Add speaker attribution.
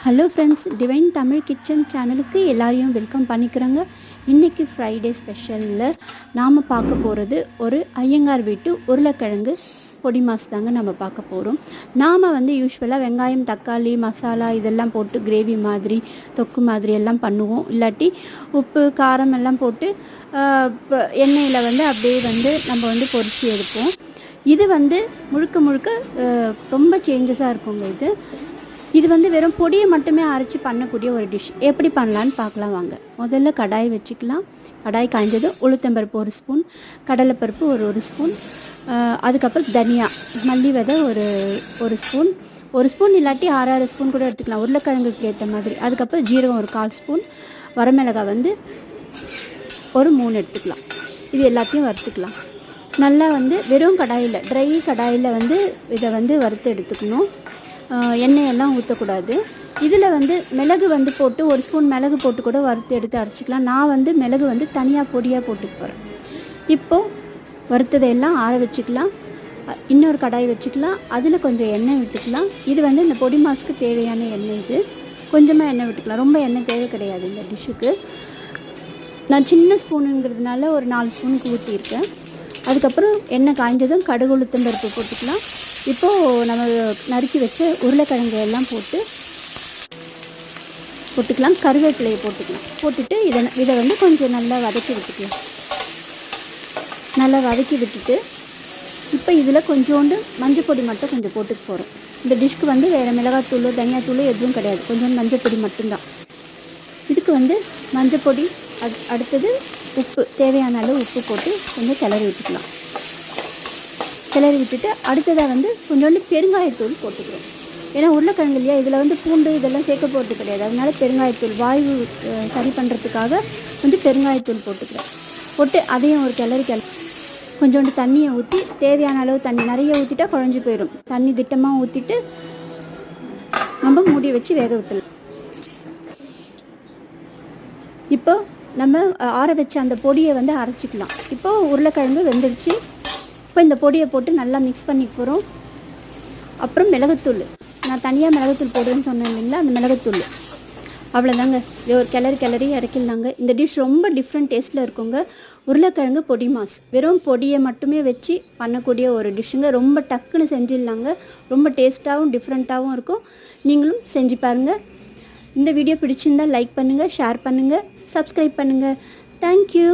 Speaker 1: Hello friends, divine Tamil kitchen சேனலுக்கு எல்லாரையும் welcome பண்ணிக்கிறேங்க. இன்றைக்கி ஃப்ரைடே ஸ்பெஷலில் நாம் பார்க்க போகிறது ஒரு ஐயங்கார் வீட்டு உருளைக்கிழங்கு பொடி மாஸ் தாங்க நம்ம பார்க்க போகிறோம். நாம் யூஸ்வலாக வெங்காயம், தக்காளி, மசாலா இதெல்லாம் போட்டு கிரேவி மாதிரி, தொக்கு மாதிரி எல்லாம் பண்ணுவோம். இல்லாட்டி உப்பு, காரம் எல்லாம் போட்டு எண்ணெயில் அப்படியே நம்ம பொரிச்சு எடுப்போம். இது முழுக்க முழுக்க ரொம்ப சேஞ்சஸாக இருக்குங்க. இது வெறும் பொடியை மட்டுமே அரைச்சி பண்ணக்கூடிய ஒரு டிஷ். எப்படி பண்ணலான்னு பார்க்கலாம் வாங்க. முதல்ல கடாய் வச்சுக்கலாம். கடாய் காய்ஞ்சது உளுத்தம்பருப்பு 1 ஸ்பூன், கடலைப்பருப்பு ஒரு ஸ்பூன், அதுக்கப்புறம் தனியா, மல்லி விதை ஒரு ஸ்பூன், 1 ஸ்பூன் இல்லாட்டி 6 ஸ்பூன் கூட எடுத்துக்கலாம், உருளைக்கிழங்குக்கு ஏற்ற மாதிரி. அதுக்கப்புறம் ஜீரகம் ஒரு 1/4 ஸ்பூன், வரமிளகாய் ஒரு 3 எடுத்துக்கலாம். இது எல்லாத்தையும் வறுத்துக்கலாம். நல்லா வெறும் கடாயில், ட்ரை கடாயில் இதை வறுத்து எடுத்துக்கணும். எண்ணெயெல்லாம் ஊற்றக்கூடாது. இதில் மிளகு போட்டு 1 ஸ்பூன் மிளகு போட்டு கூட வறுத்து எடுத்து அரைச்சிக்கலாம். நான் மிளகு தனியாக பொடியாக போட்டுக்க போகிறேன். இப்போது வறுத்ததையெல்லாம் ஆற வச்சுக்கலாம். இன்னொரு கடாய் வச்சுக்கலாம். அதில் கொஞ்சம் எண்ணெய் விட்டுக்கலாம். இது இந்த பொடி மாஸுக்கு தேவையான எண்ணெய். இது கொஞ்சமாக எண்ணெய் விட்டுக்கலாம். ரொம்ப எண்ணெய் தேவை கிடையாது இந்த டிஷ்ஷுக்கு. நான் சின்ன ஸ்பூனுங்கிறதுனால ஒரு 4 ஸ்பூனுக்கு ஊற்றியிருக்கேன். அதுக்கப்புறம் எண்ணெய் காய்ஞ்சதும் கடுகு, உளுத்தம் பருப்பு போட்டுக்கலாம். இப்போது நம்ம நறுக்கி வச்ச உருளைக்கிழங்கு எல்லாம் போட்டுக்கலாம். கருவேப்பிலையை போட்டுட்டு இதை கொஞ்சம் நல்லா வதக்கி விட்டுக்கலாம். நல்லா வதக்கி விட்டுட்டு இப்போ இதில் கொஞ்சோண்டு மஞ்சள் பொடி மட்டும் கொஞ்சம் போட்டுக்க போகிறோம். இந்த டிஷ்க்கு வேறு மிளகாத்தூள், தனியாத்தூள் எதுவும் கிடையாது. கொஞ்சோண்டு மஞ்சள் பொடி மட்டும்தான். இதுக்கு மஞ்சள் பொடி, அடுத்தது உப்பு, தேவையான அளவு உப்பு போட்டு கொஞ்சம் கிளறி விட்டுக்கலாம். கிளறி விட்டுட்டு அடுத்ததாக கொஞ்சோண்டு பெருங்காயத்தூள் போட்டுக்கிறோம். ஏன்னா உருளைக்கிழங்கு இல்லையா, இதில் பூண்டு இதெல்லாம் சேர்க்க போகிறது கிடையாது. அதனால பெருங்காயத்தூள் வாய்வு சரி பண்ணுறதுக்காக கொஞ்சம் பெருங்காயத்தூள் போட்டு அதையும் ஒரு கிளறி கொஞ்சோண்டு தண்ணியை ஊற்றி, தேவையான அளவு தண்ணி, நிறைய ஊற்றிட்டா குழஞ்சி போயிடும். தண்ணி திட்டமாக ஊற்றிட்டு நம்ம மூடி வச்சு வேக விட்டுலாம். இப்போ நம்ம ஆற வச்ச அந்த பொடியை அரைச்சிக்கலாம். இப்போது உருளைக்கிழங்கு வெந்துடுச்சு. இப்போ இந்த பொடியை போட்டு நல்லா மிக்ஸ் பண்ணி போகிறோம். அப்புறம் மிளகுத்தூள், நான் தனியாக மிளகுத்தூள் போடுவேன்னு சொன்னேன் இல்லைங்களா, அந்த மிளகுத்தூள் அவ்வளோதாங்க. இது ஒரு கிளறி இறக்கிடலாங்க. இந்த டிஷ் ரொம்ப டிஃப்ரெண்ட் டேஸ்ட்டில் இருக்குங்க. உருளைக்கிழங்கு பொடி மாஸ் வெறும் பொடியை மட்டுமே வச்சு பண்ணக்கூடிய ஒரு டிஷ்ஷுங்க. ரொம்ப டக்குன்னு செஞ்சிடலாங்க. ரொம்ப டேஸ்ட்டாகவும் டிஃப்ரெண்ட்டாகவும் இருக்கும். நீங்களும் செஞ்சு பாருங்கள். இந்த வீடியோ பிடிச்சிருந்தால் லைக் பண்ணுங்கள், ஷேர் பண்ணுங்கள், சப்ஸ்கிரைப் பண்ணுங்கள். தேங்க்யூ.